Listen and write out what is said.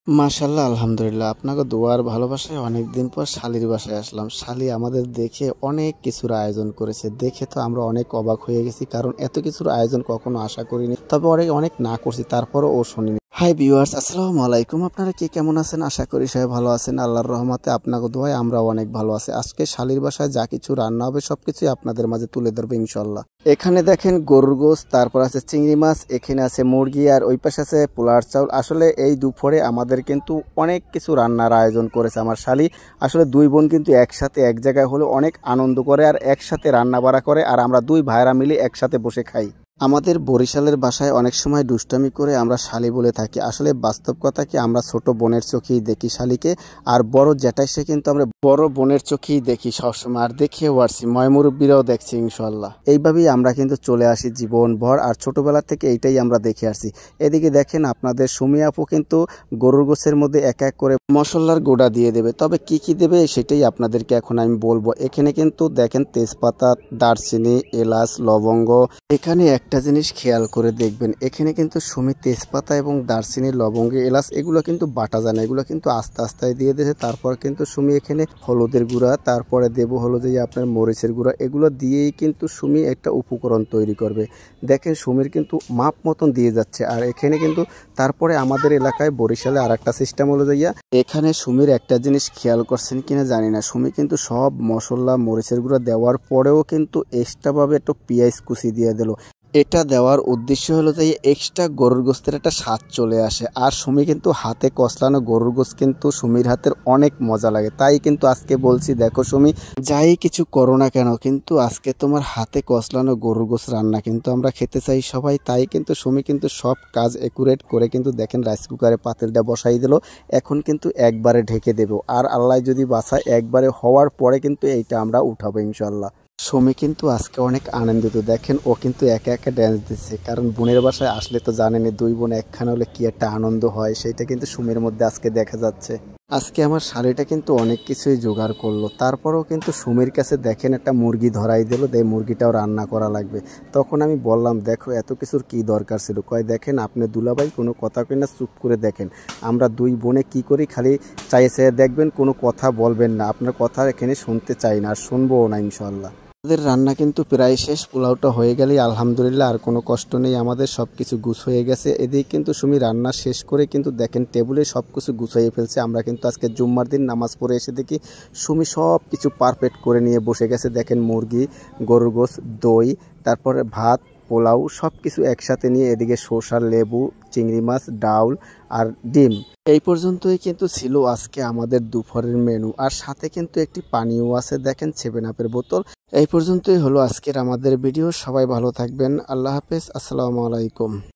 মাশাআল্লাহ আলহামদুলিল্লাহ আপনাকে দোয়ার ভালোবাসায় অনেকদিন পর শালির বাসায় আসলাম। শালি আমাদের দেখে অনেক কিছুর আয়োজন করেছে। দেখে তো আমরা অনেক অবাক হয়ে গেছি, কারণ এত কিছুর আয়োজন কখনো আশা করিনি। তবে অনেক না করছি, তারপরও ও শুনিনি। হাই ভিউয়ার্স, আসসালামু আলাইকুম। আপনারা কে কেমন আছেন? আশা করি সবাই ভালো আছেন। আল্লাহর রহমতে আপনাকে দোয়ায় আমরাও অনেক ভালো আছি। আজকে শালির বাসায় যা কিছু রান্না হবে সবকিছুই আপনাদের মাঝে তুলে ধরবো ইনশাল্লাহ। এখানে দেখেন গরুর গোশত, তারপর আছে চিংড়ি মাছ, এখানে আছে মুরগি, আর ওই পাশে আছে পোলার চাউল। আসলে এই দুপুরে আমাদের কিন্তু অনেক কিছু রান্নার আয়োজন করেছে আমার শালি। আসলে দুই বোন কিন্তু একসাথে এক জায়গায় হলে অনেক আনন্দ করে আর একসাথে রান্না বাড়া করে, আর আমরা দুই ভাইরা মিলে একসাথে বসে খাই। আমাদের বরিশালের বাসায় অনেক সময় দুষ্টামি করে আমরা শালি বলে থাকি। আসলে বাস্তব কথা কি, আমরা ছোট বোনের চোখেই দেখি শালিকে, আর বড় জ্যাঠাই সে কিন্তু আমরা বড় বোনের চোখেই দেখি সবসময়, আর দেখিয়েও আসছি, ময়মুরব্বীরাও দেখছি ইনশাল্লাহ। এইভাবেই আমরা কিন্তু চলে আসি জীবনভর, আর ছোটবেলা থেকে এইটাই আমরা দেখে আসছি। এদিকে দেখেন আপনাদের সুমি আপু কিন্তু গরুর গোশের মধ্যে এক এক করে মশলার গোড়া দিয়ে দেবে। তবে কি কি দেবে সেটাই আপনাদেরকে এখন আমি বলবো। এখানে কিন্তু দেখেন তেজপাতা, দারচিনি, এলাচ, লবঙ্গ। এখানে একটা জিনিস খেয়াল করে দেখবেন, এখানে কিন্তু সুমি তেজপাতা এবং দারচিনি, লবঙ্গ, এলাচ এগুলো কিন্তু বাটা যায় না, এগুলো কিন্তু আস্তে আস্তে দিয়ে দিয়েছে। তারপর কিন্তু সুমি এখানে হলুদের গুঁড়া, তারপরে দেবো হলো যে আপনার মরিচের গুঁড়া, এগুলো দিয়েই কিন্তু সুমি একটা উপকরণ তৈরি করবে। দেখেন সুমির কিন্তু মাপ মতন দিয়ে যাচ্ছে। আর এখানে কিন্তু তারপরে আমাদের এলাকায় বরিশালে আর একটা সিস্টেম হলো যে এখানে সুমির একটা জিনিস খেয়াল করছেন কিনা জানি না, সুমি কিন্তু সব মশলা মরিচের গুঁড়া দেওয়ার পরেও কিন্তু এক্সট্রাভাবে একটু পেঁয়াজ কুচি দিয়ে দিল। এটা দেওয়ার উদ্দেশ্য হলো যে এক্সট্রা গরুর গোস্তের একটা স্বাদ চলে আসে। আর সুমি কিন্তু হাতে কষলানো গরুর গোস্ত কিন্তু সুমির হাতের অনেক মজা লাগে। তাই কিন্তু আজকে বলছি, দেখো সুমি, যাই কিছু করো না কেন, কিন্তু আজকে তোমার হাতে কষলানো গরুর গোস্ত রান্না কিন্তু আমরা খেতে চাই সবাই। তাই কিন্তু সুমি কিন্তু সব কাজ একুরেট করে কিন্তু দেখেন রাইস কুকারে পাতিলটা বসাই দিল। এখন কিন্তু একবারে ঢেকে দেব, আর আল্লাহ যদি বাঁচায় একবারে হওয়ার পরে কিন্তু এইটা আমরা উঠাবো ইনশাল্লাহ। সুমি কিন্তু আজকে অনেক আনন্দিত। দেখেন ও কিন্তু একা একা ড্যান্স দিচ্ছে, কারণ বোনের বাসায় আসলে তো জানেনি দুই বোন একখানে হলে কি একটা আনন্দ হয়, সেটা কিন্তু সুমির মধ্যে আজকে দেখা যাচ্ছে। আজকে আমার শালিটা কিন্তু অনেক কিছুই জোগাড় করলো, তারপরেও কিন্তু সুমির কাছে দেখেন একটা মুরগি ধরাই দিল, মুরগিটাও রান্না করা লাগবে। তখন আমি বললাম, দেখো এত কিছুর কি দরকার ছিল? কয় দেখেন আপনি দুলাভাই কোনো কথা কই না, চুপ করে দেখেন আমরা দুই বোনে কি করি, খালি চাই দেখবেন, কোনো কথা বলবেন না, আপনার কথা এখানে শুনতে চাই না আর শুনবও না ইনশাল্লাহ। আমাদের রান্না কিন্তু প্রায় শেষ, পোলাওটা হয়ে গেলেই আলহামদুলিল্লাহ আর কোনো কষ্ট নেই, আমাদের সব কিছু গুছ হয়ে গেছে। এদিকে কিন্তু সুমি রান্না শেষ করে কিন্তু দেখেন টেবিলে সব কিছু গুছাইয়ে ফেলছে। আমরা কিন্তু আজকে জুম্মার দিন নামাজ পড়ে এসে দেখি সুমি সব কিছু পারফেক্ট করে নিয়ে বসে গেছে। দেখেন মুরগি, গরুর গোশত, দই, তারপরে ভাত, পোলাও সব কিছু একসাথে নিয়ে, এদিকে শসা, লেবু, চিংড়ি মাছ, ডাউল আর ডিম। এই পর্যন্তই কিন্তু ছিল আজকে আমাদের দুপুরের মেনু, আর সাথে কিন্তু একটি পানীয় আছে, দেখেন 7 আপের বোতল। এই পর্যন্তই হলো আজকের আমাদের ভিডিও। সবাই ভালো থাকবেন, আল্লাহ হাফেজ, আসসালামু আলাইকুম।